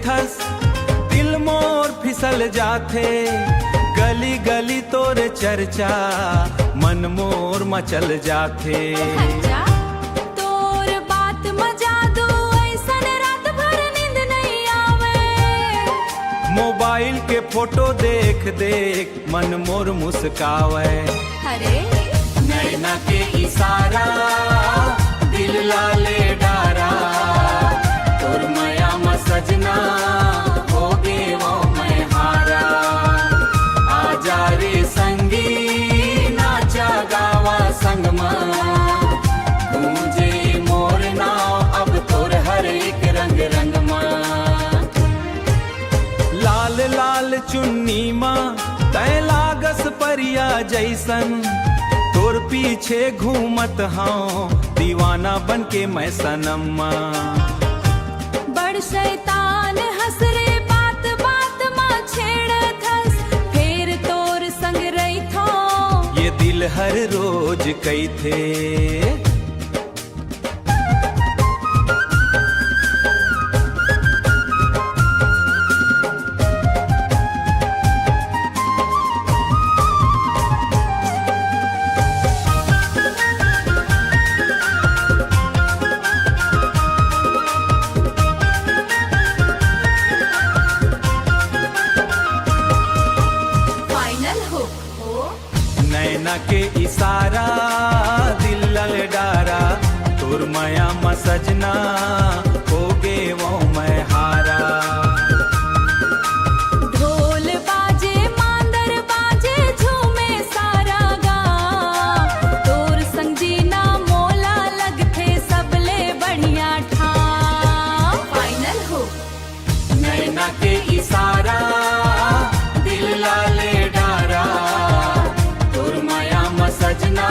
Thus दिल मोर फिसल जाथे, गली गली तोर चर्चा मन मोर मचल जाथे। तोर बात मजा दो ऐसन रात भर नींद नहीं आवे। मोबाइल के फोटो देख देख मन मोर मुस्कावे। अरे नैना के इशारा दिल लाले डारा, तोर माया म सजना हो गे वो मैं हारा। आजा रे संगी नाचा गावा संगमा, तुझे मोर नाव अब तोर हर एक रंग रंगमा। लाल लाल चुन्नी माँ तय लागस परिया जैसन, तोर पीछे घूमत हाँ दीवाना बन के मैं सनम्मा। बड़ शैतान हंस रे बात बात माँ छेड़त हंस, फेर तोर संग रही थो ये दिल हर रोज कई थे। नैना के इशारा दिल लल डारा, तोर माया म सजना हो गे वो मैं हारा। ढोल बाजे मांदर बाजे झूमे सारा गाँव, तोर संग जीना मोला लगथे सबले बढ़िया ठाव। फाइनल हो नैना के इशारा दिल लाले डारा, तोर माया म सजना